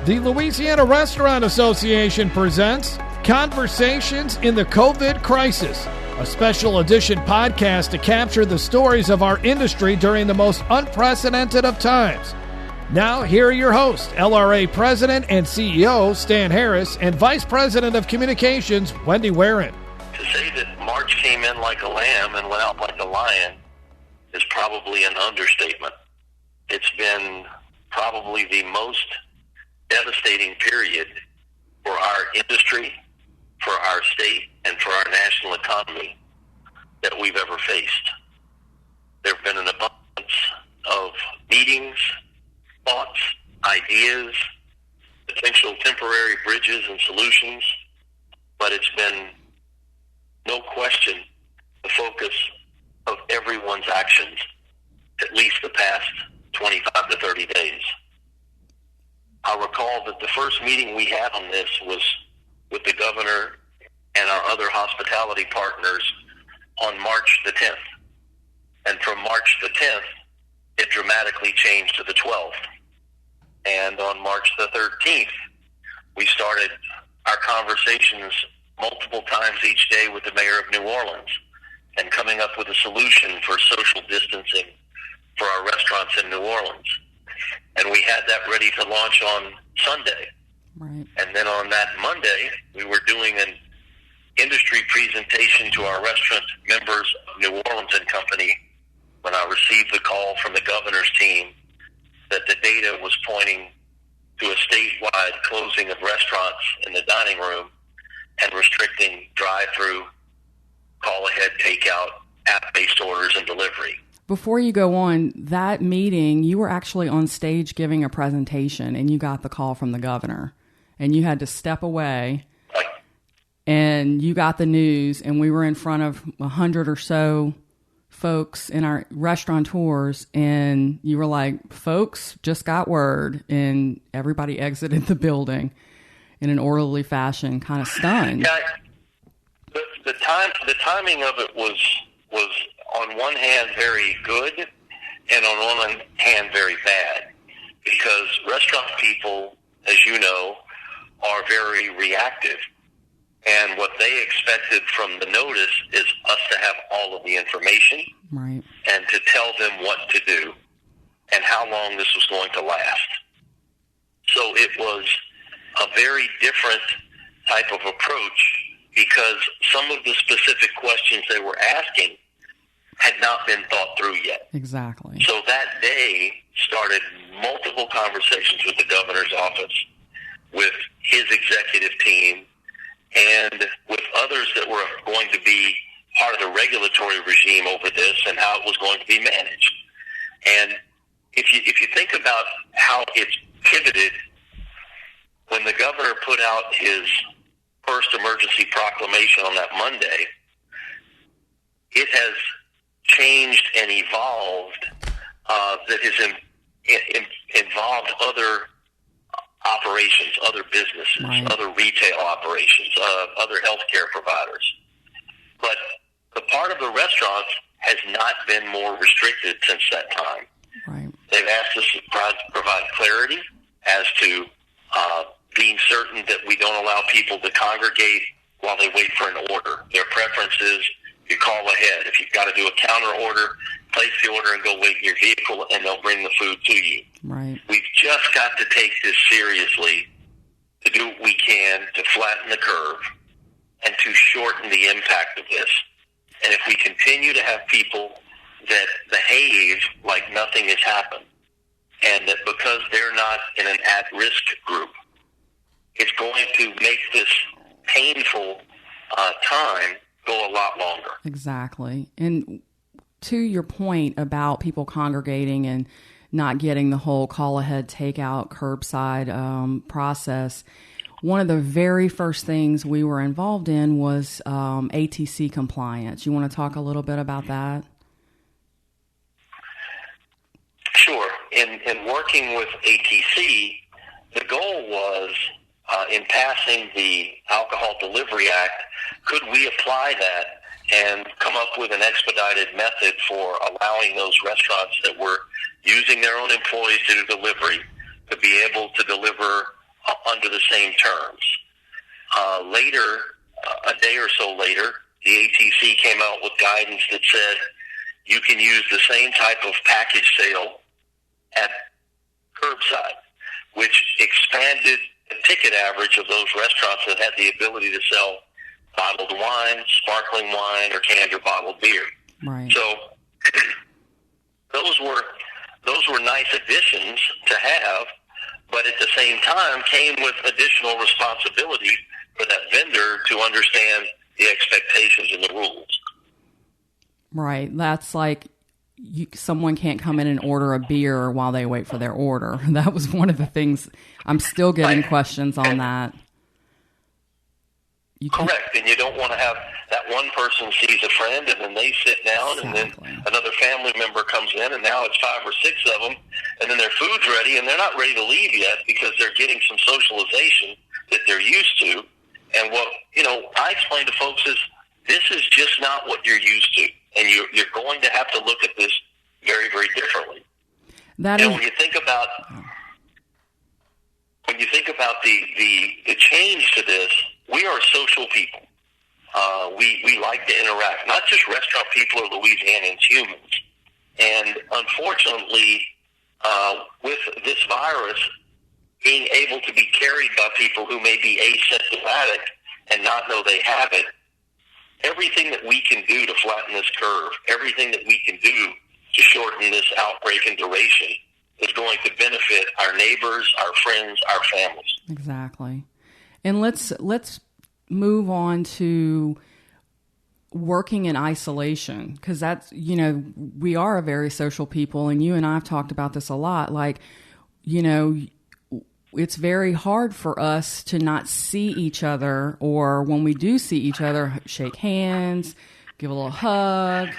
The Louisiana Restaurant Association presents Conversations in the COVID Crisis, a special edition podcast to capture the stories of our industry during the most unprecedented of times. Now, here are your hosts, LRA President and CEO Stan Harris and Vice President of Communications Wendy Warren. To say that March came in like a lamb and went out like a lion is probably an understatement. It's been probably the most devastating period for our industry, for our state, and for our national economy that we've ever faced. There have been an abundance of meetings, thoughts, ideas, potential temporary bridges and solutions, but it's been no question the focus of everyone's actions, at least the past 25 to 30 days. I recall that the first meeting we had on this was with the governor and our other hospitality partners on March the 10th. And from March the 10th, it dramatically changed to the 12th. And on March the 13th, we started our conversations multiple times each day with the mayor of New Orleans and coming up with a solution for social distancing for our restaurants in New Orleans. And we had that ready to launch on Sunday. Right. And then on that Monday, we were doing an industry presentation to our restaurant members of New Orleans and Company when I received the call from the governor's team that the data was pointing to a statewide closing of restaurants in the dining room and restricting drive-through, call-ahead takeout, app-based orders, and delivery. Before you go on, that meeting, you were actually on stage giving a presentation, and you got the call from the governor, and you had to step away, and you got the news, and we were in front of 100 or so folks in our restaurateurs, and you were like, folks, just got word, and everybody exited the building in an orderly fashion, kind of stunned. Yeah, the timing of it was on one hand very good and on one hand very bad, because restaurant people, as you know, are very reactive, and what they expected from the notice is us to have all of the information, right, and to tell them what to do and how long this was going to last. So it was a very different type of approach, because some of the specific questions they were asking had not been thought through yet. Exactly. So that day started multiple conversations with the governor's office, with his executive team, and with others that were going to be part of the regulatory regime over this and how it was going to be managed. And if you think about how it's pivoted, when the governor put out his first emergency proclamation on that Monday, it has changed and evolved, that has involved other operations, other businesses, right, other retail operations, other healthcare providers. But the part of the restaurants has not been more restricted since that time. Right. They've asked us to provide clarity as to being certain that we don't allow people to congregate while they wait for an order. Their preference is you call ahead. If you've got to do a counter order, place the order and go wait in your vehicle, and they'll bring the food to you. Right. We've just got to take this seriously to do what we can to flatten the curve and to shorten the impact of this. And if we continue to have people that behave like nothing has happened, and that because they're not in an at-risk group, it's going to make this painful time go a lot longer. Exactly. And to your point about people congregating and not getting the whole call-ahead, takeout, curbside process, one of the very first things we were involved in was ATC compliance. You want to talk a little bit about that? Sure. In working with ATC, the goal was, in passing the Alcohol Delivery Act, could we apply that and come up with an expedited method for allowing those restaurants that were using their own employees to do delivery to be able to deliver under the same terms. Later, a day or so later, the ATC came out with guidance that said you can use the same type of package sale at curbside, which expanded the ticket average of those restaurants that had the ability to sell bottled wine, sparkling wine, or canned or bottled beer. Right. So those were nice additions to have, but at the same time came with additional responsibility for that vendor to understand the expectations and the rules. Right. That's like someone can't come in and order a beer while they wait for their order. That was one of the things. I'm still getting questions on that. Correct. And you don't want to have that one person sees a friend and then they sit down and then another family member comes in and now it's 5 or 6 of them and then their food's ready and they're not ready to leave yet because they're getting some socialization that they're used to. And what, I explain to folks is this is just not what you're used to. And you're going to have to look at this very, very differently. When you think about the change to this, we are social people. We like to interact, not just restaurant people or Louisianans, humans. And unfortunately, with this virus being able to be carried by people who may be asymptomatic and not know they have it, everything that we can do to flatten this curve, everything that we can do to shorten this outbreak and duration is going to benefit our neighbors, our friends, our families. Exactly. And let's move on to working in isolation, because that's, we are a very social people, and you and I have talked about this a lot. Like, it's very hard for us to not see each other, or when we do see each other, shake hands, give a little hug,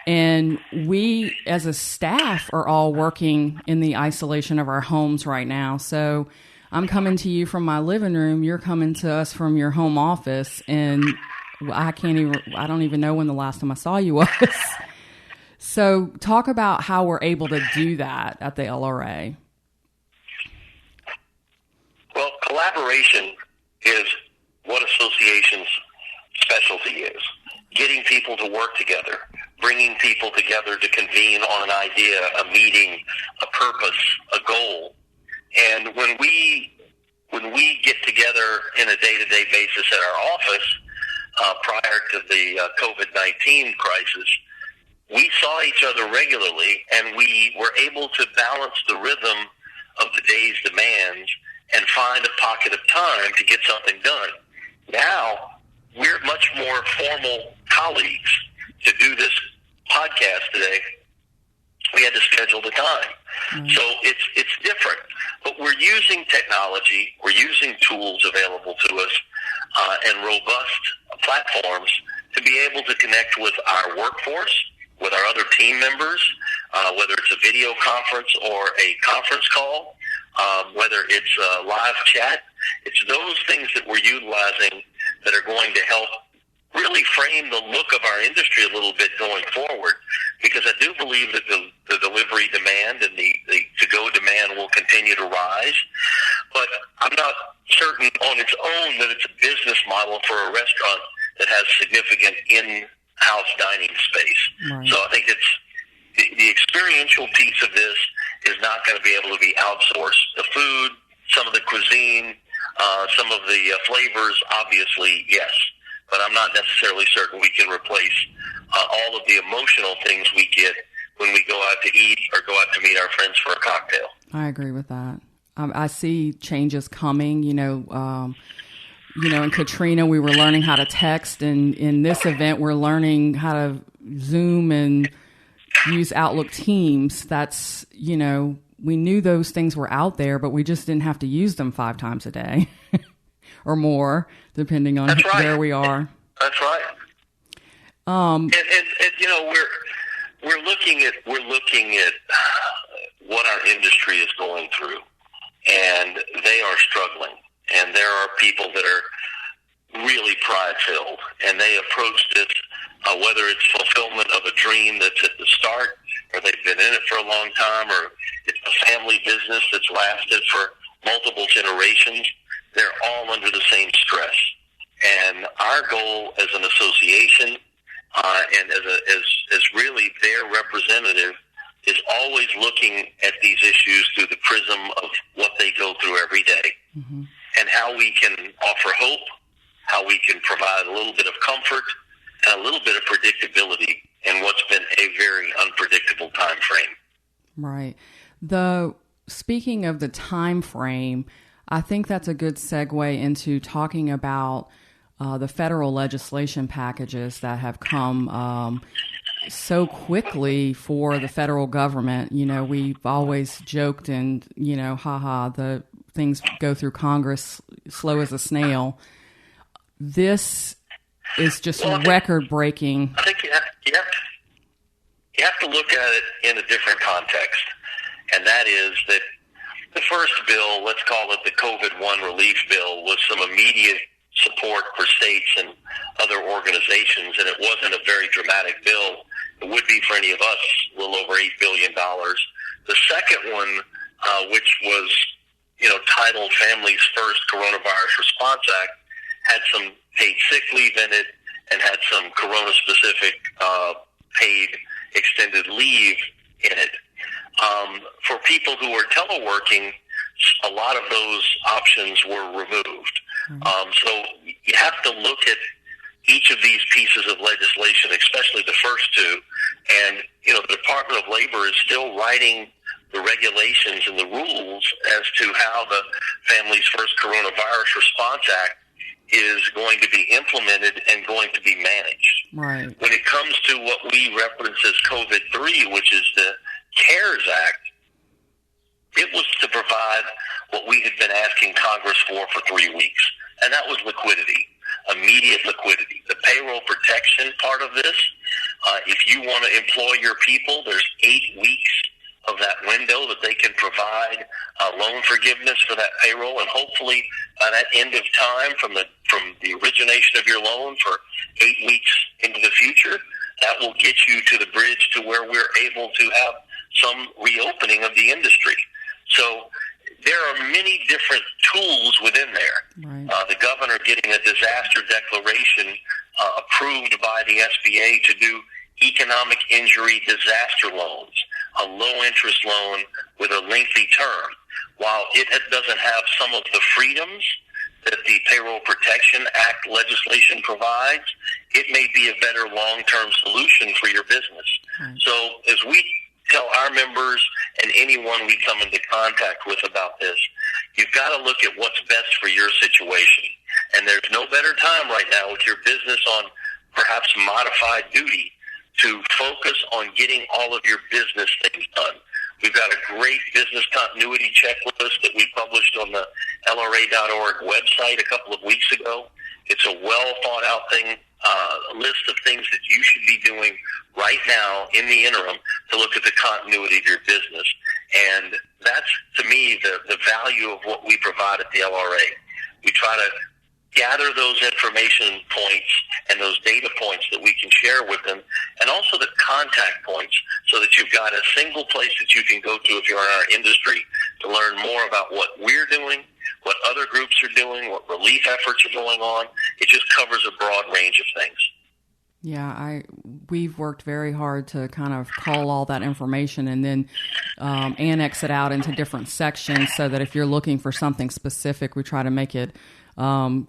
and we as a staff are all working in the isolation of our homes right now. So I'm coming to you from my living room. You're coming to us from your home office, and I don't even know when the last time I saw you was. So talk about how we're able to do that at the LRA. Well, collaboration is what association's specialty is. Getting people to work together, bringing people together to convene on an idea, a meeting, a purpose, a goal. And when we get together in a day-to-day basis at our office, prior to the COVID-19 crisis, we saw each other regularly, and we were able to balance the rhythm of the day's demands and find a pocket of time to get something done. Now, we're much more formal colleagues. To do this podcast today, we had to schedule the time. Mm-hmm. So it's different. But we're using technology, we're using tools available to us, and robust platforms to be able to connect with our workforce, with our other team members, whether it's a video conference or a conference call, whether it's a live chat. It's those things that we're utilizing that are going to help really frame the look of our industry a little bit going forward, because I do believe that the delivery demand and the to-go demand will continue to rise. But I'm not certain on its own that it's a business model for a restaurant that has significant in-house dining space. Right. So I think it's the experiential piece of this is not going to be able to be outsourced. The food, some of the cuisine, some of the flavors, obviously, yes. But I'm not necessarily certain we can replace all of the emotional things we get when we go out to eat or go out to meet our friends for a cocktail. I agree with that. I see changes coming. In Katrina, we were learning how to text, and in this event, we're learning how to Zoom and use Outlook Teams. That's, we knew those things were out there, but we just didn't have to use them 5 times a day or more, depending on where we are. That's right. And we're looking at what our industry is going through, and they are struggling. And there are people that are really pride-filled, and they approach this, whether it's fulfillment of a dream that's at the start, or they've been in it for a long time, or it's a family business that's lasted for multiple generations, they're all under the same stress. And our goal as an association and as really their representative is always looking at these issues through the prism of what they go through every day, and how we can offer hope, how we can provide a little bit of comfort and a little bit of predictability in what's been a very unpredictable time frame. Right. Speaking of the time frame, I think that's a good segue into talking about the federal legislation packages that have come so quickly for the federal government. You know, we've always joked and, the things go through Congress slow as a snail. This is just record-breaking. I think you have to look at it in a different context, and that is that the first bill, let's call it the COVID-1 relief bill, was some immediate support for states and other organizations, and it wasn't a very dramatic bill. It would be for any of us, a little over $8 billion. The second one, which was, titled Families First Coronavirus Response Act, had some paid sick leave in it and had some corona-specific paid extended leave in it. For people who are teleworking, a lot of those options were removed. So you have to look at each of these pieces of legislation, especially the first two, and the Department of Labor is still writing the regulations and the rules as to how the Families First Coronavirus Response Act is going to be implemented and going to be managed. Right. When it comes to what we reference as COVID-3, which is the CARES Act, it was to provide what we had been asking Congress for 3 weeks, and that was liquidity, immediate liquidity. The payroll protection part of this, if you want to employ your people, there's 8 weeks of that window that they can provide loan forgiveness for that payroll, and hopefully by that end of time from the origination of your loan for 8 weeks into the future, that will get you to the bridge to where we're able to have some reopening of the industry. So there are many different tools within there. Right. The governor getting a disaster declaration approved by the SBA to do economic injury disaster loans, a low-interest loan with a lengthy term. While it doesn't have some of the freedoms that the Payroll Protection Act legislation provides, it may be a better long-term solution for your business. Right. So as we tell our members and anyone we come into contact with about this, you've got to look at what's best for your situation. And there's no better time right now with your business on perhaps modified duty to focus on getting all of your business things done. We've got a great business continuity checklist that we published on the LRA.org website a couple of weeks ago. It's a well-thought-out thing, a list of things that you should be doing right now in the interim to look at the continuity of your business. And that's, to me, the value of what we provide at the LRA. We try to gather those information points and those data points that we can share with them, and also the contact points so that you've got a single place that you can go to if you're in our industry to learn more about what we're doing, what other groups are doing, what relief efforts are going on. It just covers a broad range of things. Yeah, we've worked very hard to kind of cull all that information and then annex it out into different sections so that if you're looking for something specific, we try to make it kind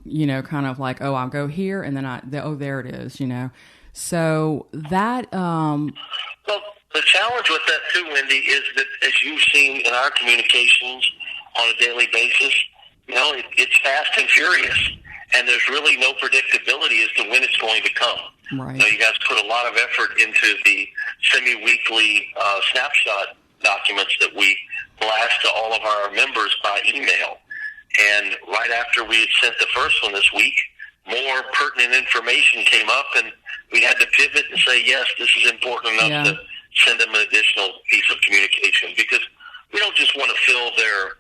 of like, I'll go here, and then there it is, So that... Well, the challenge with that too, Wendy, is that as you've seen in our communications on a daily basis, it's fast and furious, and there's really no predictability as to when it's going to come. Right. You guys put a lot of effort into the semi-weekly snapshot documents that we blast to all of our members by email. And right after we had sent the first one this week, more pertinent information came up, and we had to pivot and say, yes, this is important enough to send them an additional piece of communication, because we don't just want to fill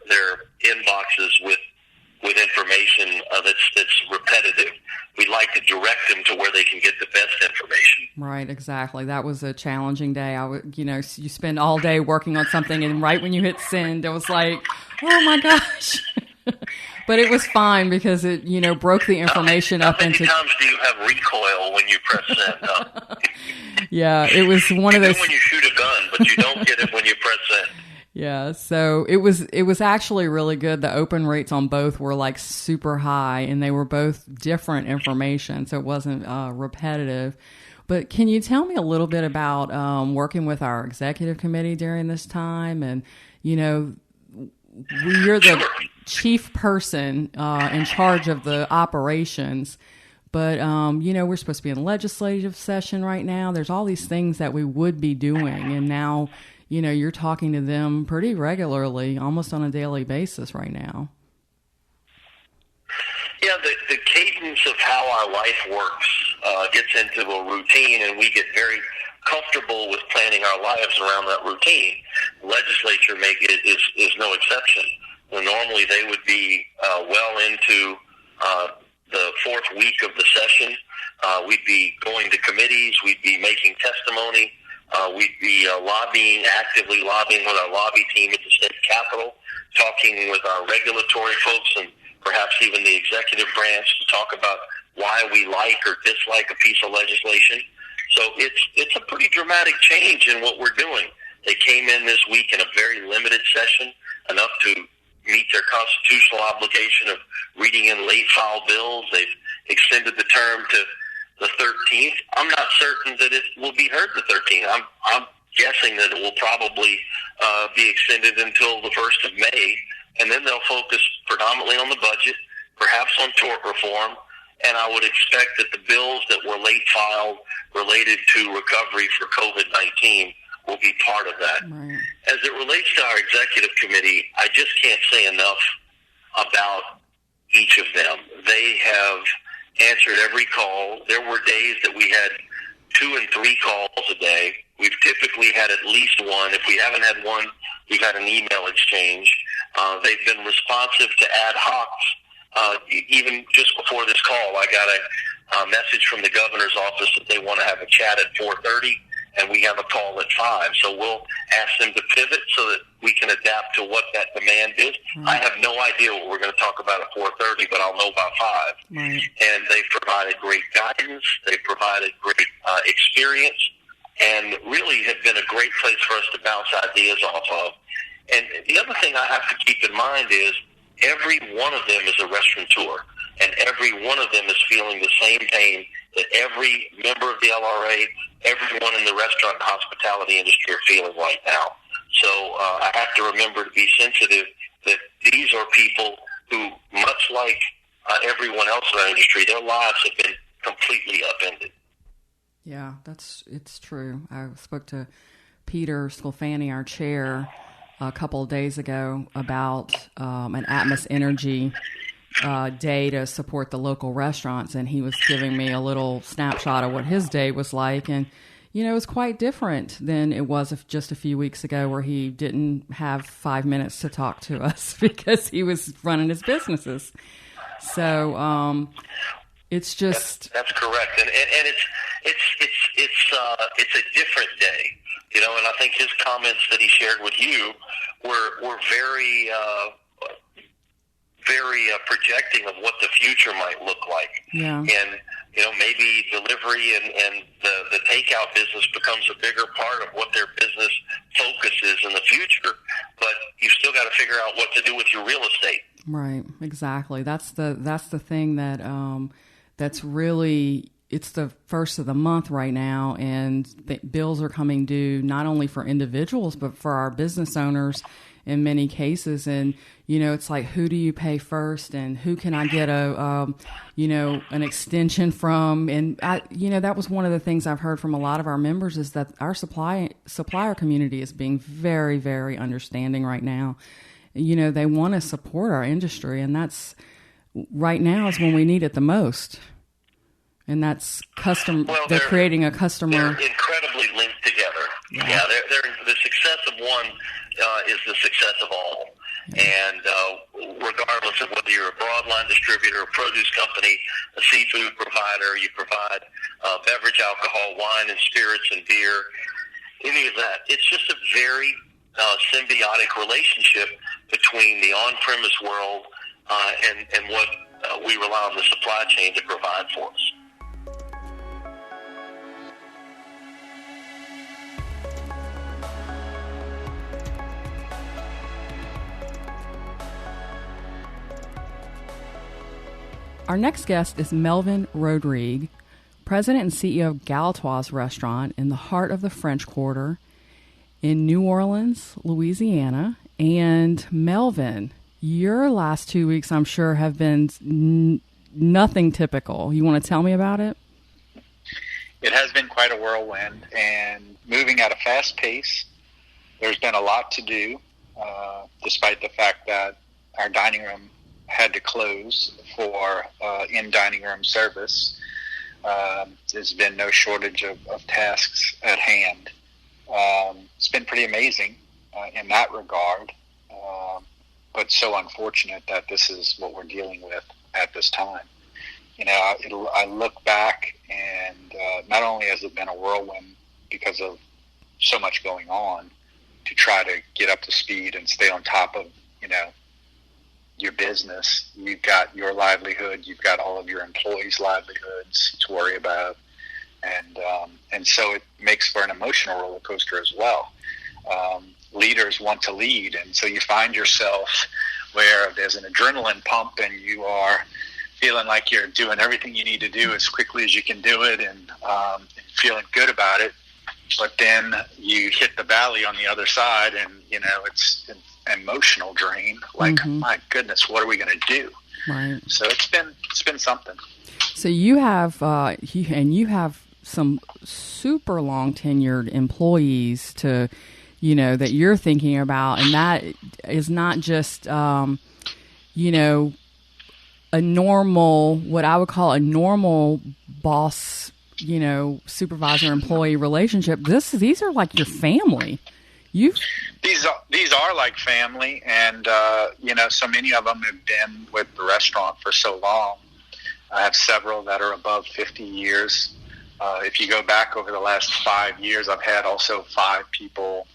their inboxes with information that's repetitive. We'd like to direct them to where they can get the best information. Right, exactly. That was a challenging day. You spend all day working on something, and right when you hit send, it was like, oh my gosh. But it was fine because it, broke the information up into. How many times do you have recoil when you press send? Yeah, it was one of those. When you shoot a gun, but you don't get it when you press send. Yeah, so it was actually really good. The open rates on both were like super high, and they were both different information, so it wasn't repetitive. But can you tell me a little bit about working with our executive committee during this time? And, you're the chief person in charge of the operations. But, we're supposed to be in legislative session right now. There's all these things that we would be doing. And now, you're talking to them pretty regularly, almost on a daily basis right now. Yeah, the cadence of how our life works gets into a routine, and we get very comfortable with planning our lives around that routine. The legislature is no exception. Normally they would be well into the fourth week of the session. We'd be going to committees. We'd be making testimony. We'd be actively lobbying with our lobby team at the state capitol, talking with our regulatory folks and perhaps even the executive branch to talk about why we like or dislike a piece of legislation. So it's a pretty dramatic change in what we're doing. They came in this week in a very limited session, enough to meet their constitutional obligation of reading in late file bills. They've extended the term to the 13th. I'm not certain that it will be heard the 13th. I'm guessing that it will probably be extended until the 1st of May, and then they'll focus predominantly on the budget, perhaps on tort reform, and I would expect that the bills that were late filed related to recovery for COVID-19 will be part of that. Right. As it relates to our executive committee, I just can't say enough about each of them. They have answered every call. There were days that we had 2 and 3 calls a day. We've typically had at least one. If we haven't had one, we've had an email exchange. They've been responsive to ad hocs. Even just before this call, I got a message from the governor's office that they want to have a chat at 4:30, and we have a call at 5. So we'll ask them to pivot so that we can adapt to what that demand is. Mm-hmm. I have no idea what we're going to talk about at 4:30, but I'll know by 5. Right. And they've provided great guidance. They've provided great experience, and really have been a great place for us to bounce ideas off of. And the other thing I have to keep in mind is every one of them is a restaurateur, and every one of them is feeling the same pain that every member of the LRA, everyone in the restaurant and hospitality industry are feeling right now. So I have to remember to be sensitive that these are people who, much like everyone else in our industry, their lives have been completely upended. Yeah, it's true. I spoke to Peter Sclafani, our chair, a couple of days ago about an Atmos Energy day to support the local restaurants, and he was giving me a little snapshot of what his day was like, and it was quite different than it was just a few weeks ago, where he didn't have 5 minutes to talk to us because he was running his businesses. So it's just that's correct, and it's a different day. And I think his comments that he shared with you were very projecting of what the future might look like. Yeah. And, maybe delivery and the takeout business becomes a bigger part of what their business focus is in the future. But you still got to figure out what to do with your real estate. Right. Exactly. That's the thing that that's really. It's the first of the month right now, and the bills are coming due not only for individuals, but for our business owners in many cases. And, it's like, who do you pay first, and who can I get an extension from? And that was one of the things I've heard from a lot of our members, is that our supplier community is being very, very understanding right now. They want to support our industry, and that's right now is when we need it the most. And that's they're creating a customer. They're incredibly linked together. Yeah, they're the success of one is the success of all. Yeah. And regardless of whether you're a broadline distributor, a produce company, a seafood provider, you provide beverage alcohol, wine and spirits and beer, any of that. It's just a very symbiotic relationship between the on-premise world and what we rely on the supply chain to provide for us. Our next guest is Melvin Rodrigue, President and CEO of Galatoire's Restaurant in the heart of the French Quarter in New Orleans, Louisiana. And Melvin, your last 2 weeks, I'm sure, have been nothing typical. You want to tell me about it? It has been quite a whirlwind and moving at a fast pace. There's been a lot to do, despite the fact that our dining room had to close for in-dining room service. There's been no shortage of tasks at hand. It's been pretty amazing in that regard, but so unfortunate that this is what we're dealing with at this time. You know, I look back, and not only has it been a whirlwind because of so much going on to try to get up to speed and stay on top of, you know, your business. You've got your livelihood, you've got all of your employees' livelihoods to worry about, and so it makes for an emotional roller coaster as well. Leaders want to lead, and so you find yourself where there's an adrenaline pump, and you are feeling like you're doing everything you need to do as quickly as you can do it, and feeling good about it. But then you hit the valley on the other side, and you know it's an emotional drain. Like, my goodness, what are we going to do? Right. So it's been something. So you have you have some super long tenured employees to, you know, that you're thinking about, and that is not just you know, a normal, what I would call a normal boss, you know, supervisor employee relationship. These are like your family. These are like family, and you know, so many of them have been with the restaurant for so long. I have several that are above 50 years. If you go back over the last 5 years, I've had also 5 people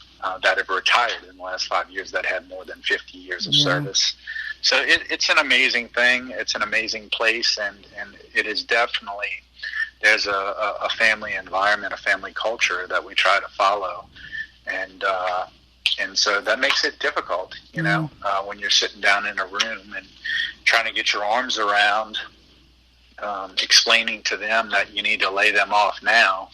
that have retired in the last 5 years that had more than 50 years of service. So it's an amazing thing. It's an amazing place, and it is definitely, there's a family environment, a family culture that we try to follow. And so that makes it difficult, you know, when you're sitting down in a room and trying to get your arms around explaining to them that you need to lay them off now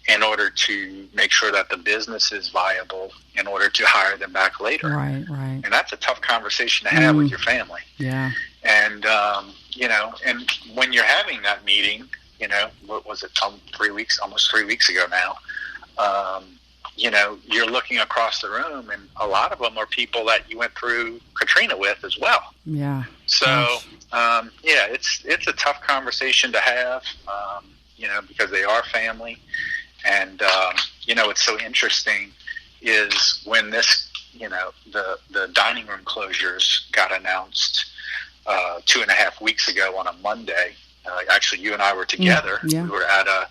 in order to make sure that the business is viable in order to hire them back later. Right. And that's a tough conversation to have with your family. Yeah. And, you know, and when you're having that meeting, you know, what was it, almost 3 weeks ago now, you know, you're looking across the room, and a lot of them are people that you went through Katrina with as well. Yeah. So, yeah, it's a tough conversation to have, you know, because they are family. And, you know, what's so interesting is when this, you know, the dining room closures got announced 2.5 weeks ago on a Monday. Actually, you and I were together. Yeah. We were at a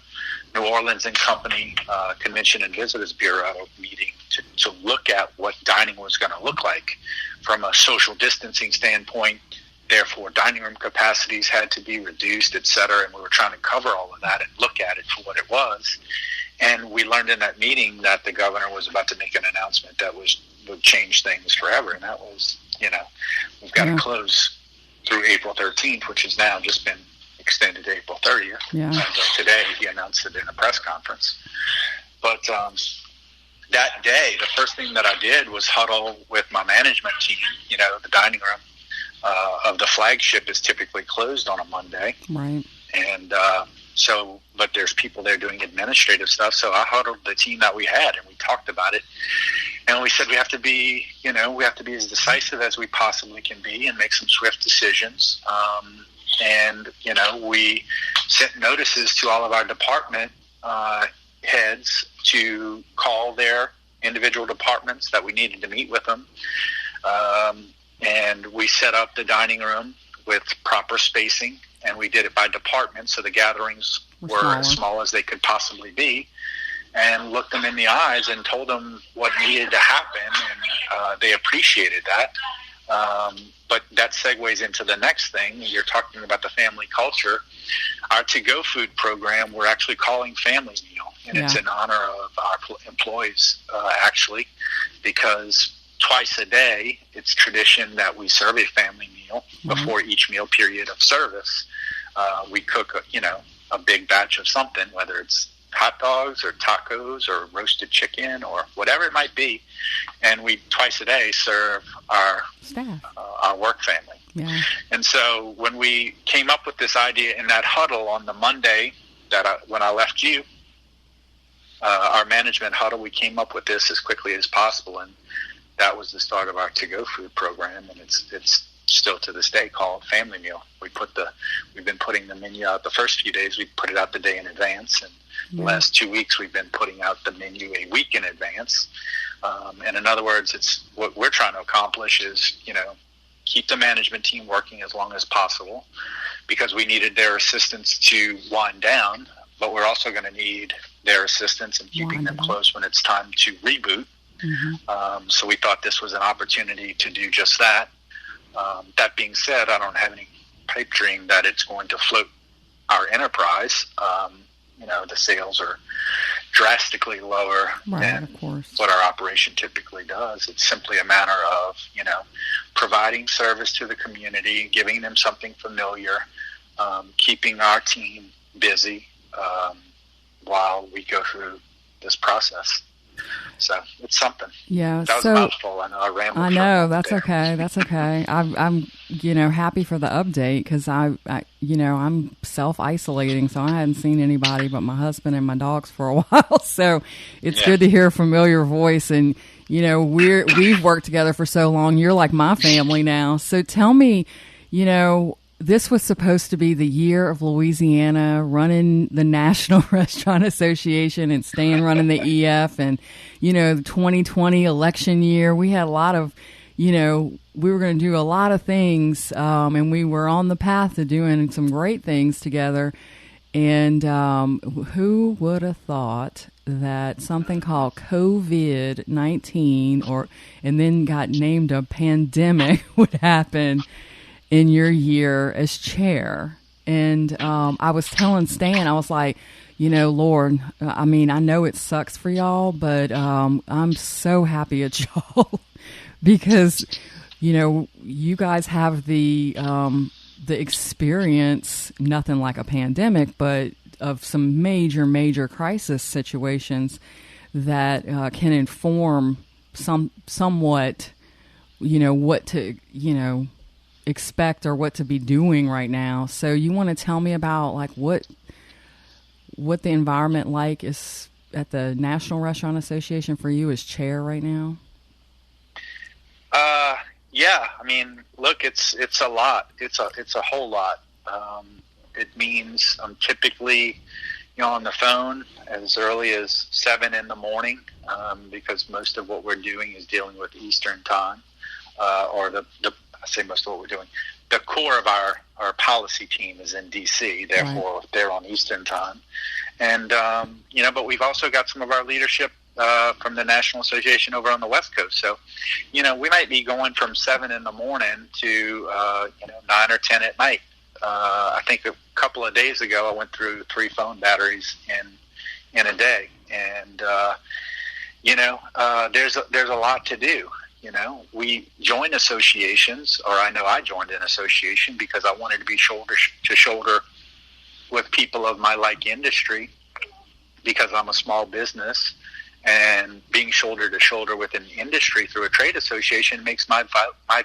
New Orleans and Company Convention and Visitors Bureau meeting to look at what dining was going to look like from a social distancing standpoint. Therefore, dining room capacities had to be reduced, et cetera, and we were trying to cover all of that and look at it for what it was. And we learned in that meeting that the governor was about to make an announcement that would change things forever, and that was, you know, we've got to close through April 13th, which has now just been extended to April 30th. Yeah. As of today, he announced it in a press conference. But that day, the first thing that I did was huddle with my management team. You know, the dining room of the flagship is typically closed on a Monday. Right. And so, but there's people there doing administrative stuff. So I huddled the team that we had, and we talked about it. And we said we have to be, you know, we have to be as decisive as we possibly can be and make some swift decisions. And, you know, we sent notices to all of our department heads to call their individual departments that we needed to meet with them. And we set up the dining room with proper spacing, and we did it by department, so the gatherings were as small as they could possibly be, and looked them in the eyes and told them what needed to happen, and they appreciated that. But that segues into the next thing. You're talking about the family culture. Our to-go food program, we're actually calling Family Meal, and it's in honor of our employees, actually, because twice a day, it's tradition that we serve a family meal before each meal period of service. We cook, a big batch of something, whether it's hot dogs or tacos or roasted chicken or whatever it might be, and we twice a day serve our staff, our work family. Yeah. And so when we came up with this idea in that huddle on the Monday when I left you, our management huddle, we came up with this as quickly as possible, and that was the start of our to-go food program, and it's still to this day called Family Meal. We've been putting the menu out the first few days. We put it out the day in advance, and the last 2 weeks we've been putting out the menu a week in advance. And in other words, it's what we're trying to accomplish is, keep the management team working as long as possible, because we needed their assistance to wind down, but we're also going to need their assistance in keeping them close when it's time to reboot. So we thought this was an opportunity to do just that. That being said, I don't have any pipe dream that it's going to float our enterprise. The sales are drastically lower than what our operation typically does. It's simply a matter of, providing service to the community, giving them something familiar, keeping our team busy while we go through this process. So it's something. Yeah. That was a mouthful. I know I rambled. I know. That's okay. That's okay. I'm happy for the update, because I'm self-isolating, so I hadn't seen anybody but my husband and my dogs for a while. So it's good to hear a familiar voice, and we've worked together for so long. You're like my family now. So tell me, this was supposed to be the year of Louisiana, running the National Restaurant Association and staying running the EF, and, the 2020 election year. We had a lot of, we were going to do a lot of things, and we were on the path to doing some great things together. And who would have thought that something called COVID-19 and then got named a pandemic would happen in your year as chair? And I was telling Stan, I was like, Lord, I know it sucks for y'all, but I'm so happy at y'all because, you guys have the experience, nothing like a pandemic, but of some major crisis situations that can inform somewhat, what to, expect or what to be doing right now. So you want to tell me about what the environment like is at the National Restaurant Association for you as chair right now? Yeah. Look, it's a lot. It's a whole lot. It means I'm typically, on the phone as early as 7 in the morning, because most of what we're doing is dealing with Eastern time, or I say most of what we're doing. The core of our policy team is in D.C., therefore they're on Eastern time. And, but we've also got some of our leadership from the National Association over on the West Coast. So, we might be going from 7 in the morning to, 9 or 10 at night. I think a couple of days ago I went through 3 phone batteries in a day. And, there's a lot to do. We join associations, or I know I joined an association because I wanted to be shoulder to shoulder with people of my like industry, because I'm a small business, and being shoulder to shoulder with an industry through a trade association makes my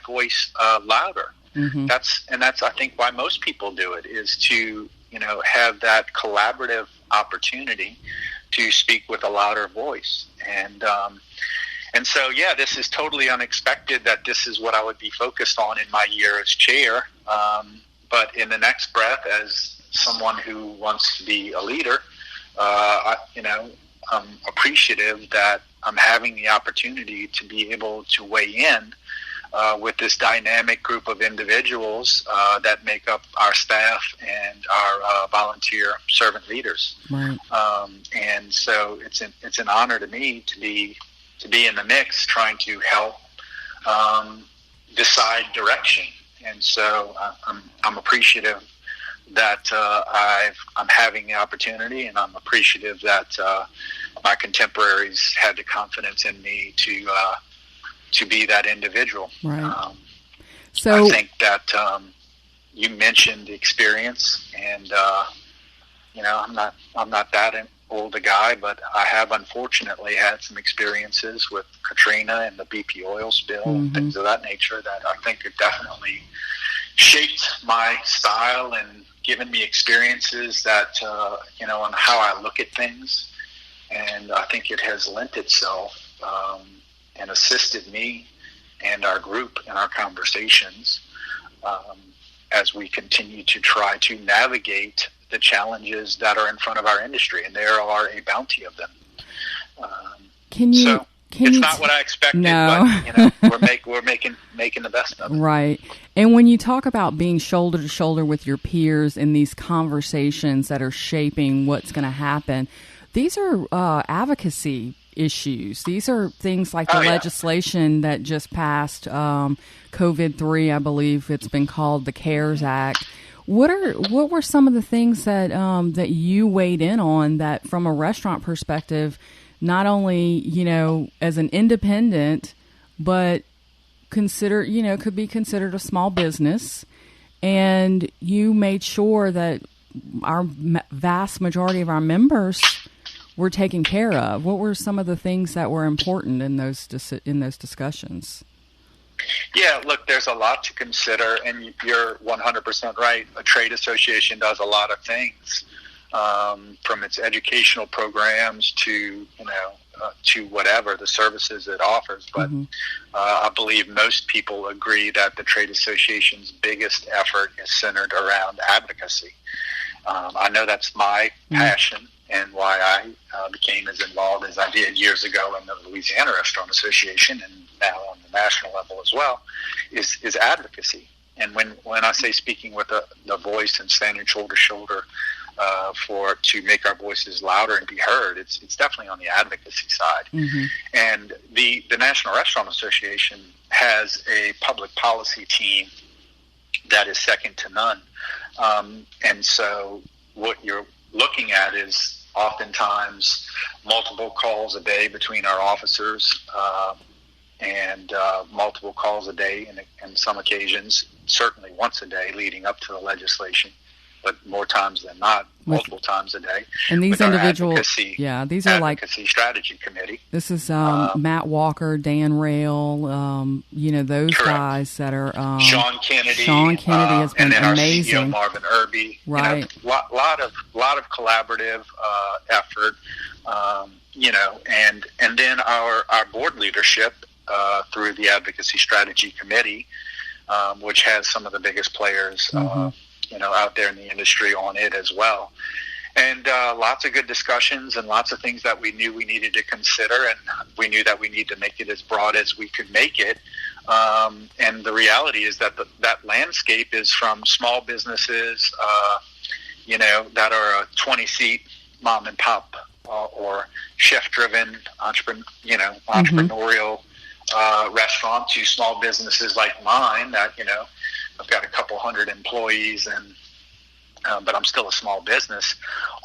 voice louder. Mm-hmm. That's I think why most people do it, is to have that collaborative opportunity to speak with a louder voice. And so, this is totally unexpected that this is what I would be focused on in my year as chair. But in the next breath, as someone who wants to be a leader, I'm appreciative that I'm having the opportunity to be able to weigh in with this dynamic group of individuals that make up our staff and our volunteer servant leaders. Right. And so it's an honor to me to be in the mix, trying to help decide direction. And so I'm appreciative that I'm having the opportunity, and I'm appreciative that my contemporaries had the confidence in me to be that individual. Right. So I think that you mentioned the experience, and I'm not that old a guy, but I have unfortunately had some experiences with Katrina and the BP oil spill and things of that nature that I think have definitely shaped my style and given me experiences that on how I look at things, and I think it has lent itself and assisted me and our group in our conversations as we continue to try to navigate the challenges that are in front of our industry, and there are a bounty of them. It's not what I expected, but we're making the best of it. Right. And when you talk about being shoulder to shoulder with your peers in these conversations that are shaping what's going to happen, these are advocacy issues. These are things like the legislation that just passed, COVID-3, I believe it's been called the CARES Act. What were some of the things that that you weighed in on that, from a restaurant perspective, not only as an independent, but could be considered a small business, and you made sure that our vast majority of our members were taken care of? What were some of the things that were important in those discussions? Yeah, look, there's a lot to consider, and you're 100% right. A trade association does a lot of things, from its educational programs to whatever the services it offers. But I believe most people agree that the trade association's biggest effort is centered around advocacy. I know that's my passion, and why I became as involved as I did years ago in the Louisiana Restaurant Association, and now on the national level as well, is advocacy. And when I say speaking with the voice and standing shoulder to shoulder to make our voices louder and be heard, it's definitely on the advocacy side. And the National Restaurant Association has a public policy team that is second to none. And so what you're looking at is oftentimes multiple calls a day between our officers, and multiple calls a day, in some occasions, certainly once a day leading up to the legislation, but more times than not, multiple times a day. And these individuals, these are like advocacy strategy committee. This is Matt Walker, Dan Rail, those correct. Guys that are Sean Kennedy. Has been and then amazing. Our CEO Marvin Irby. Right. Lot of collaborative effort. And then our board leadership through the advocacy strategy committee, which has some of the biggest players out there in the industry on it as well. And lots of good discussions and lots of things that we knew we needed to consider, and we knew that we need to make it as broad as we could make it. And the reality is that that landscape is from small businesses, that are a 20-seat mom and pop or chef-driven entrepreneurial restaurant, to small businesses like mine that, I've got a couple hundred employees, but I'm still a small business,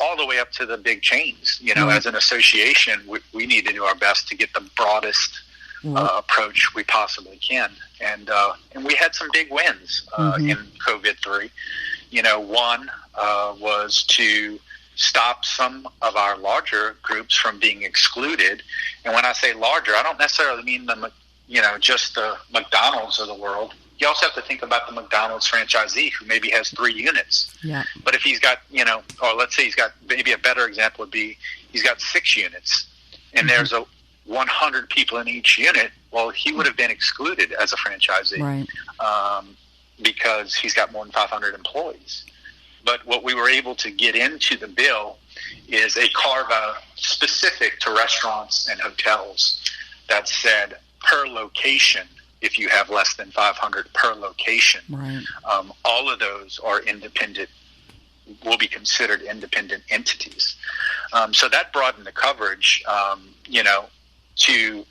all the way up to the big chains. As an association, we need to do our best to get the broadest approach we possibly can. And we had some big wins in COVID-3. One was to stop some of our larger groups from being excluded. And when I say larger, I don't necessarily mean just the McDonald's of the world. You also have to think about the McDonald's franchisee who maybe has 3 units. Yeah. But if he's got, or let's say he's got, maybe a better example would be he's got 6 units, and there's 100 people in each unit. Well, he would have been excluded as a franchisee, right? Because he's got more than 500 employees. But what we were able to get into the bill is a carve-out specific to restaurants and hotels that said per location if you have less than 500 per location. Right. All of those are independent, will be considered independent entities. So that broadened the coverage, to,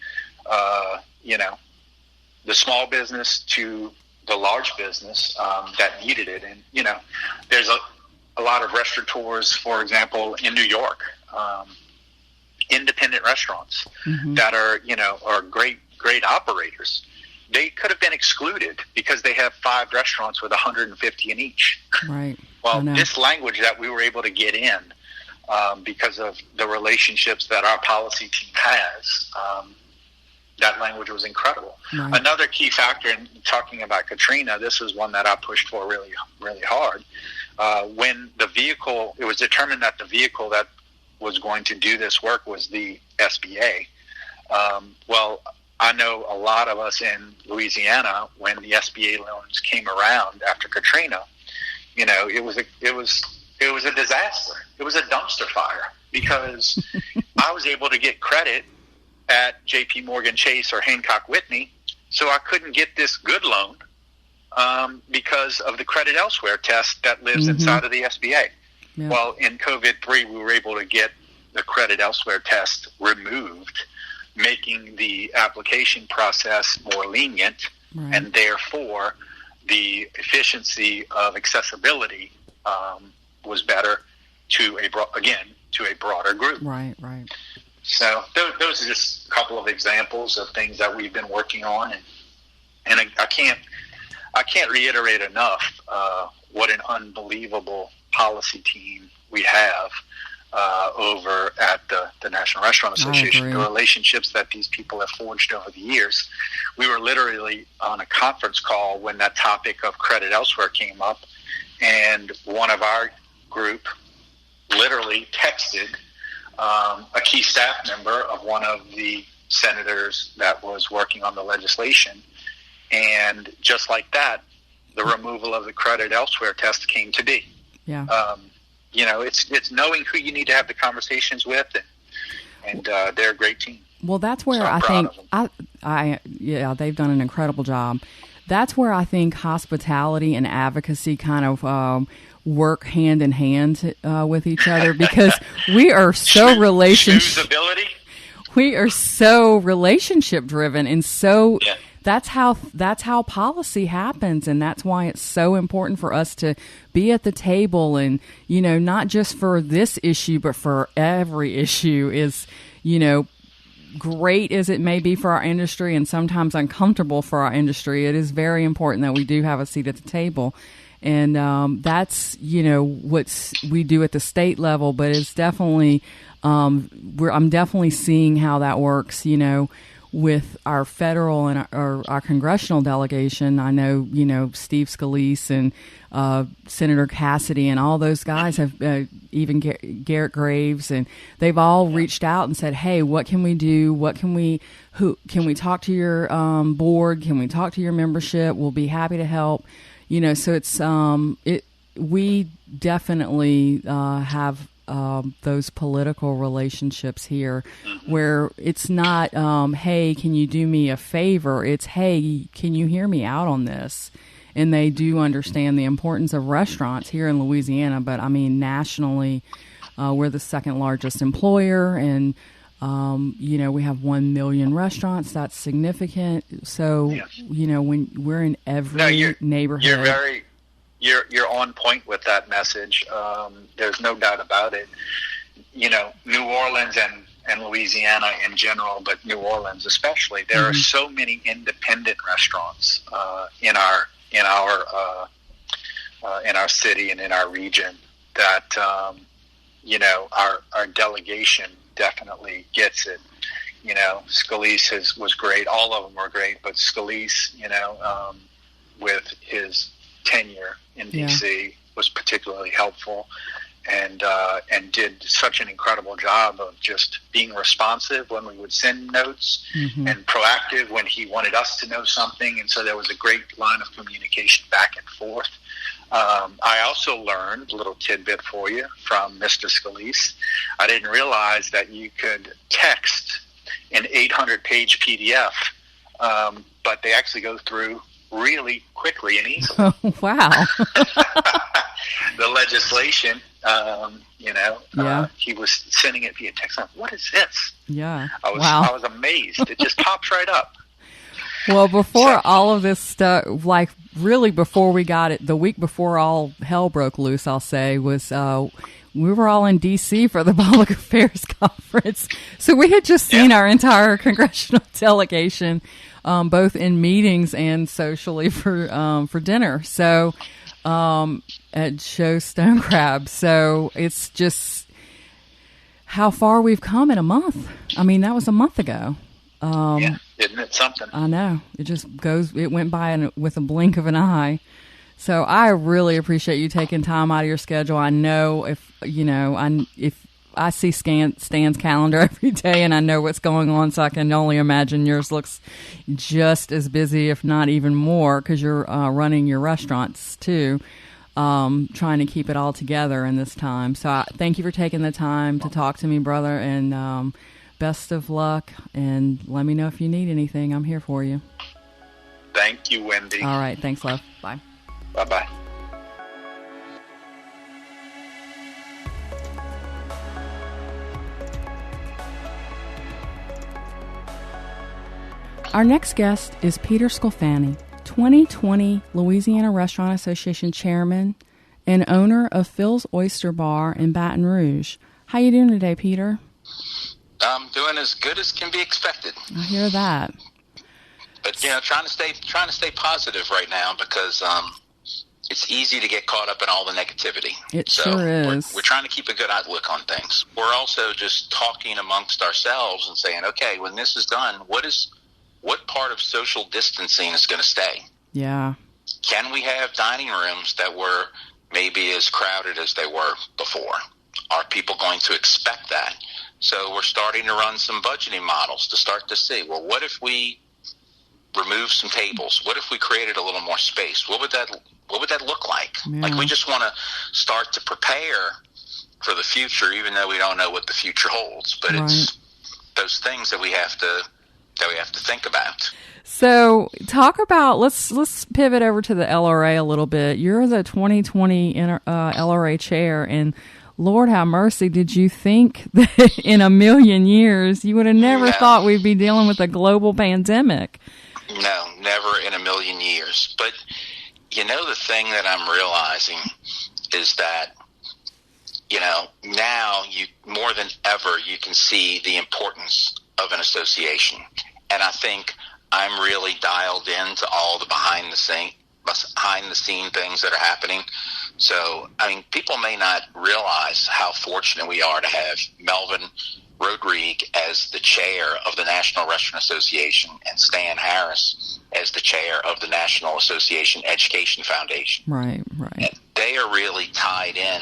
the small business to the large business that needed it. And, there's a lot of restaurateurs, for example, in New York, independent restaurants that are great operators. They could have been excluded because they have 5 restaurants with 150 in each. Right. Well, this language that we were able to get in because of the relationships that our policy team has, that language was incredible. Right. Another key factor in talking about Katrina, this is one that I pushed for really, really hard. When it was determined that the vehicle that was going to do this work was the SBA. I know a lot of us in Louisiana, when the SBA loans came around after Katrina, it was a disaster. It was a dumpster fire because I was able to get credit at J.P. Morgan Chase or Hancock Whitney, so I couldn't get this good loan because of the credit elsewhere test that lives inside of the SBA. Yeah. Well, in COVID-3, we were able to get the credit elsewhere test removed, making the application process more lenient, and therefore the efficiency of accessibility was better to a broader group. Right. So those are just a couple of examples of things that we've been working on, and I can't reiterate enough what an unbelievable policy team we have over at the National Restaurant Association. The relationships that these people have forged over the years. We were literally on a conference call when that topic of credit elsewhere came up, and one of our group literally texted a key staff member of one of the senators that was working on the legislation, and just like that, the removal of the credit elsewhere test came to be. Yeah. It's knowing who you need to have the conversations with, and they're a great team. Well, that's where I think they've done an incredible job. That's where I think hospitality and advocacy kind of work hand in hand with each other, because we are so relationship driven, and so that's how policy happens, and that's why it's so important for us to be at the table, and not just for this issue but for every issue. Is great as it may be for our industry, and sometimes uncomfortable for our industry, it is very important that we do have a seat at the table. And that's what we do at the state level, but it's definitely I'm definitely seeing how that works. With our federal and our congressional delegation. I know Steve Scalise and Senator Cassidy and all those guys have even Garrett Graves, and they've all reached out and said, "Hey, what can we do? Can we talk to your board? Can we talk to your membership? We'll be happy to help." So it's we definitely have those political relationships here, where it's not, hey, can you do me a favor? It's, hey, can you hear me out on this? And they do understand the importance of restaurants here in Louisiana, but I mean nationally, we're the second largest employer, and we have 1 million restaurants. That's significant. So when we're in every neighborhood. You're on point with that message. There's no doubt about it. New Orleans and Louisiana in general, but New Orleans especially, there are so many independent restaurants in our city and in our region that our delegation definitely gets it. Scalise was great. All of them were great, but Scalise, with his tenure in D.C. was particularly helpful, and did such an incredible job of just being responsive when we would send notes, and proactive when he wanted us to know something, and so there was a great line of communication back and forth. I also learned, a little tidbit for you, from Mr. Scalise. I didn't realize that you could text an 800-page PDF but they actually go through really quickly and easily. Oh, wow. The legislation, he was sending it via text. What is this? Yeah. I was amazed. It just pops right up. Well, before all of this stuff, like really before we got it, the week before all hell broke loose, I'll say, was we were all in D.C. for the Public Affairs Conference. So we had just seen our entire congressional delegation, both in meetings and socially for dinner. So at Joe Stone Crab. So it's just how far we've come in a month. I mean, that was a month ago. Isn't it something? I know. It went by with a blink of an eye. So I really appreciate you taking time out of your schedule. I know if I see Stan's calendar every day and I know what's going on, so I can only imagine yours looks just as busy, if not even more, because you're running your restaurants too, trying to keep it all together in this time. So thank you for taking the time to talk to me, brother, and best of luck, and let me know if you need anything. I'm here for you. Thank you, Wendy. All right. Thanks, love. Bye. Bye-bye. Our next guest is Peter Sclafani, 2020 Louisiana Restaurant Association chairman and owner of Phil's Oyster Bar in Baton Rouge. How you doing today, Peter? I'm doing as good as can be expected. I hear that. But trying to stay positive right now because it's easy to get caught up in all the negativity. It sure is. We're trying to keep a good outlook on things. We're also just talking amongst ourselves and saying, okay, when this is done, what part of social distancing is going to stay? Yeah. Can we have dining rooms that were maybe as crowded as they were before? Are people going to expect that? So we're starting to run some budgeting models to start to see, well, what if we remove some tables? What if we created a little more space? What would that look like? Yeah. Like, we just want to start to prepare for the future, even though we don't know what the future holds. But it's those things that we have to think about. So talk about, let's pivot over to the LRA a little bit. You're the 2020 LRA chair, and Lord have mercy, did you think that in a million years you would have never thought we'd be dealing with a global pandemic? No, never in a million years. But the thing that I'm realizing is that now more than ever you can see the importance of an association. And I think I'm really dialed into all the behind the scene things that are happening. So, people may not realize how fortunate we are to have Melvin Rodrigue as the chair of the National Restaurant Association and Stan Harris as the chair of the National Association Education Foundation. Right. And they are really tied in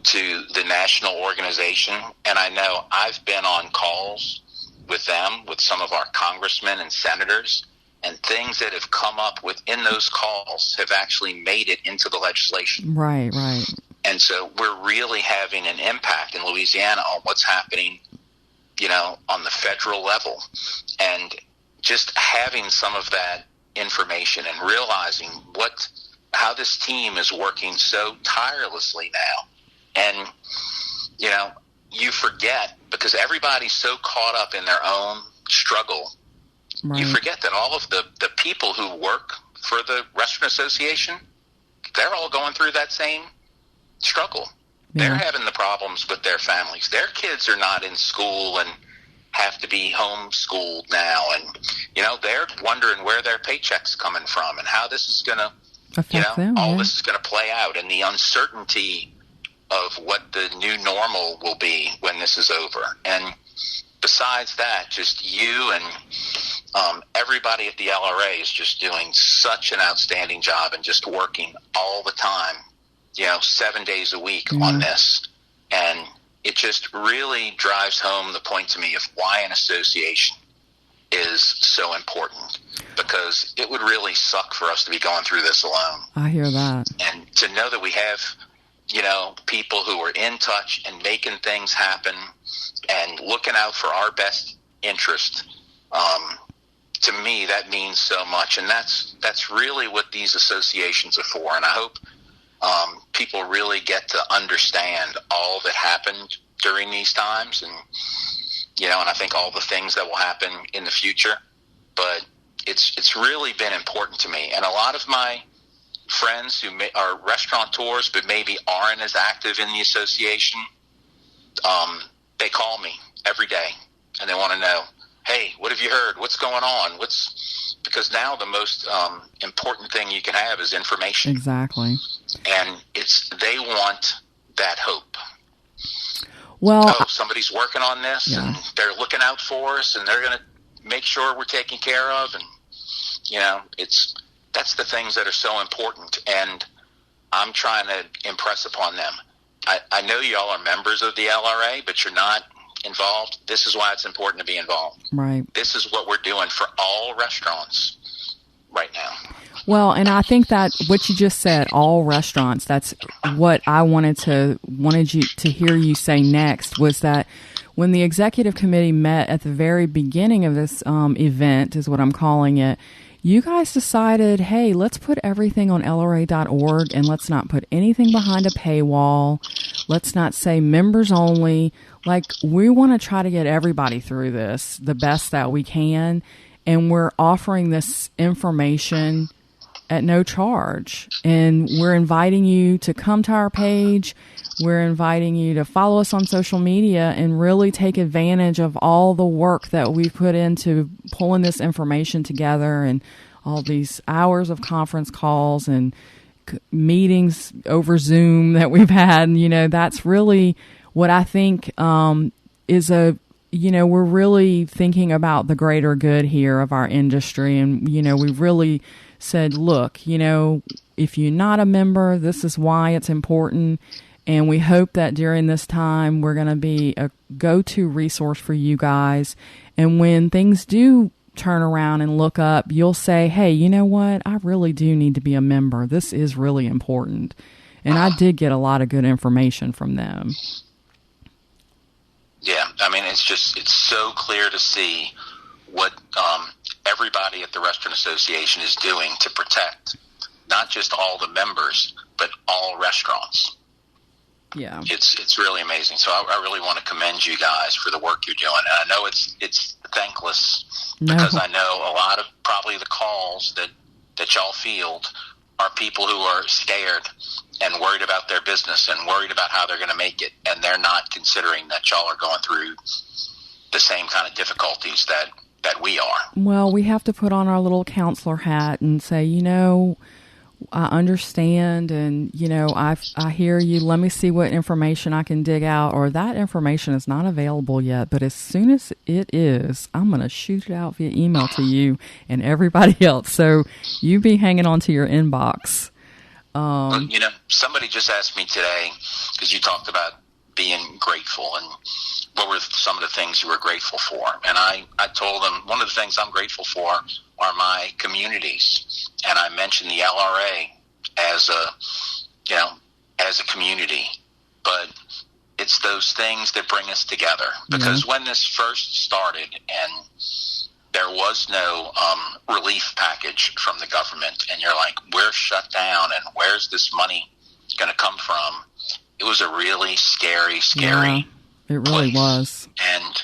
to the national organization. And I know I've been on calls with them, with some of our congressmen and senators, and things that have come up within those calls have actually made it into the legislation. Right. And so we're really having an impact in Louisiana on what's happening, on the federal level. And just having some of that information and realizing how this team is working so tirelessly now. And, you forget, because everybody's so caught up in their own struggle. Right. You forget that all of the people who work for the Restaurant Association, they're all going through that same struggle. Yeah. They're having the problems with their families. Their kids are not in school and have to be homeschooled now. And, they're wondering where their paycheck's coming from and how this is going to, affect them, all this is going to play out, and the uncertainty of what the new normal will be when this is over. And besides that, just you and everybody at the LRA is just doing such an outstanding job and just working all the time, 7 days a week on this. And it just really drives home the point to me of why an association is so important, because it would really suck for us to be going through this alone. I hear that. And to know that we have people who are in touch and making things happen and looking out for our best interest, to me, that means so much, and that's really what these associations are for. And I hope people really get to understand all that happened during these times, and and I think all the things that will happen in the future. But it's really been important to me, and a lot of my friends who are restaurateurs but maybe aren't as active in the association, they call me every day and they want to know, hey, what have you heard? What's going on? Because now the most important thing you can have is information. Exactly. And they want that hope. Well, somebody's working on this, and they're looking out for us, and they're going to make sure we're taken care of. And that's the things that are so important, and I'm trying to impress upon them. I know y'all are members of the LRA, but you're not involved. This is why it's important to be involved. Right. This is what we're doing for all restaurants right now. Well, and I think that what you just said, all restaurants, that's what I wanted you to hear you say next, was that when the executive committee met at the very beginning of this event, is what I'm calling it, you guys decided, hey, let's put everything on LRA.org and let's not put anything behind a paywall. Let's not say members only. Like, we want to try to get everybody through this the best that we can. And we're offering this information at no charge. And we're inviting you to come to our page. We're inviting you to follow us on social media and really take advantage of all the work that we've put into pulling this information together, and all these hours of conference calls and meetings over Zoom that we've had. And, that's really what I think is we're really thinking about the greater good here of our industry. And, we really said, look, if you're not a member, this is why it's important. And we hope that during this time, we're going to be a go-to resource for you guys. And when things do turn around and look up, you'll say, hey, you know what? I really do need to be a member. This is really important. And I did get a lot of good information from them. Yeah, I mean, it's so clear to see what everybody at the Restaurant Association is doing to protect not just all the members, but all restaurants. Yeah, it's really amazing. So I really want to commend you guys for the work you're doing. And I know it's thankless, because I know a lot of probably the calls that y'all field are people who are scared and worried about their business and worried about how they're going to make it, and they're not considering that y'all are going through the same kind of difficulties that we are. Well, we have to put on our little counselor hat and say, I understand, and, I hear you. Let me see what information I can dig out, or that information is not available yet. But as soon as it is, I'm going to shoot it out via email to you and everybody else. So you be hanging on to your inbox. Somebody just asked me today, because you talked about being grateful, and what were some of the things you were grateful for. And I told them one of the things I'm grateful for are my communities. And I mentioned the LRA as a community, but it's those things that bring us together. Because when this first started and there was no relief package from the government, and you're like, we're shut down, and where's this money going to come from? It was a really scary it really place. Was. And,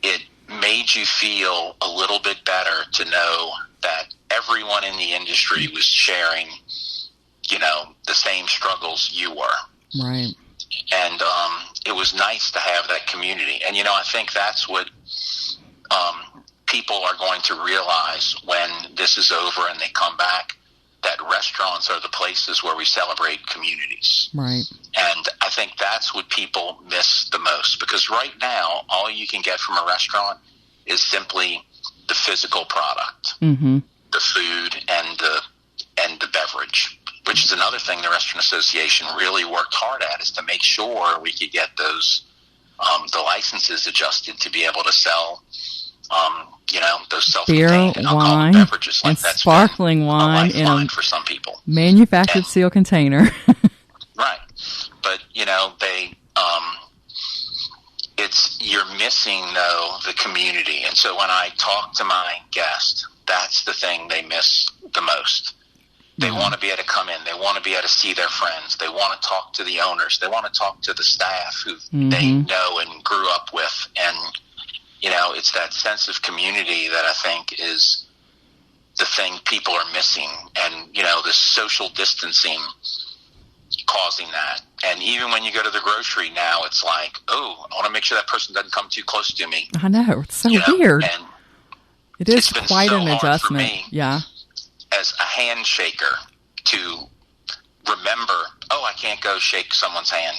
it made you feel a little bit better to know that everyone in the industry was sharing, the same struggles you were. Right. And it was nice to have that community. And, I think that's what people are going to realize when this is over and they come back, that restaurants are the places where we celebrate communities. Right. And I think that's what people miss the most, because right now, all you can get from a restaurant is simply the physical product, the food and the beverage, which is another thing the Restaurant Association really worked hard at, is to make sure we could get those the licenses adjusted to be able to sell those self-contained alcoholic beverages, like and that's sparkling wine in a for some people, manufactured seal container. Right, but you're missing, though, the community. And so when I talk to my guests, that's the thing they miss the most. They want to be able to come in. They want to be able to see their friends. They want to talk to the owners. They want to talk to the staff who they know and grew up with. And, it's that sense of community that I think is the thing people are missing. And, the social distancing causing that. And even when you go to the grocery now, it's like, oh, I want to make sure that person doesn't come too close to me. I know. It's so weird. And it is quite an adjustment. Me, yeah. As a handshaker to remember, I can't go shake someone's hand.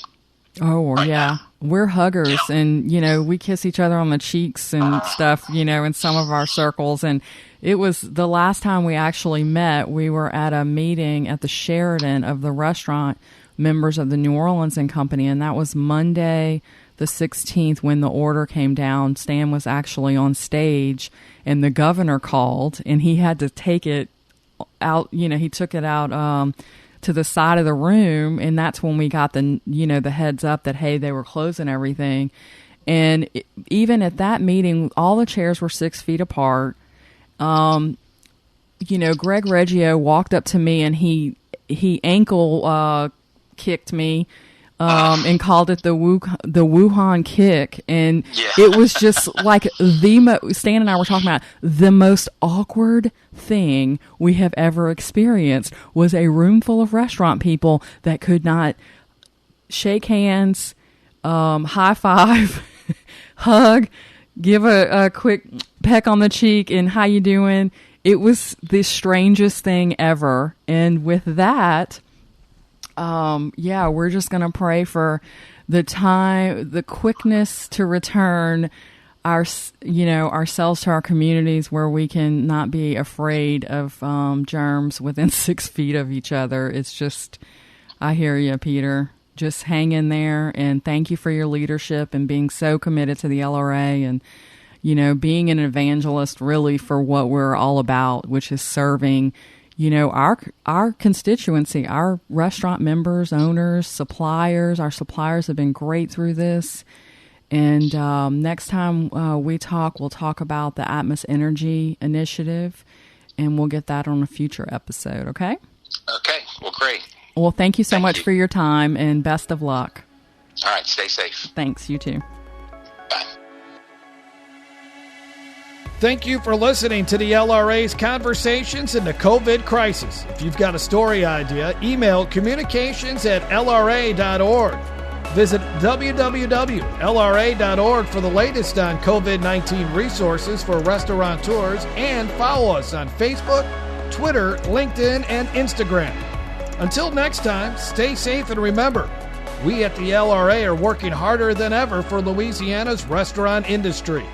Oh, right yeah. Now. We're huggers and, we kiss each other on the cheeks and stuff, in some of our circles. And it was the last time we actually met, we were at a meeting at the Sheraton of the restaurant members of the New Orleans and Company. And that was Monday, the 16th, when the order came down. Stan was actually on stage and the governor called and he had to take it out, he took it out, to the side of the room, and that's when we got the the heads up that, hey, they were closing everything. And even at that meeting, all the chairs were 6 feet apart. Greg Reggio walked up to me and he ankle kicked me and called it the Wuhan kick, and it was just like Stan and I were talking about the most awkward thing we have ever experienced was a room full of restaurant people that could not shake hands, high five, hug, give a quick peck on the cheek, and how you doing? It was the strangest thing ever, and with that. We're just going to pray for the quickness to return ourselves to our communities where we can not be afraid of germs within 6 feet of each other. It's just, I hear you, Peter. Just hang in there, and thank you for your leadership and being so committed to the LRA and, being an evangelist really for what we're all about, which is serving our constituency, our restaurant members, owners, suppliers. Our suppliers have been great through this. And next time we talk, we'll talk about the Atmos Energy Initiative, and we'll get that on a future episode, okay? Okay. Well, great. Well, thank you so much for your time, and best of luck. All right. Stay safe. Thanks. You too. Bye. Thank you for listening to the LRA's Conversations in the COVID Crisis. If you've got a story idea, email communications@lra.org. Visit www.lra.org for the latest on COVID-19 resources for restaurateurs, and follow us on Facebook, Twitter, LinkedIn, and Instagram. Until next time, stay safe and remember, we at the LRA are working harder than ever for Louisiana's restaurant industry.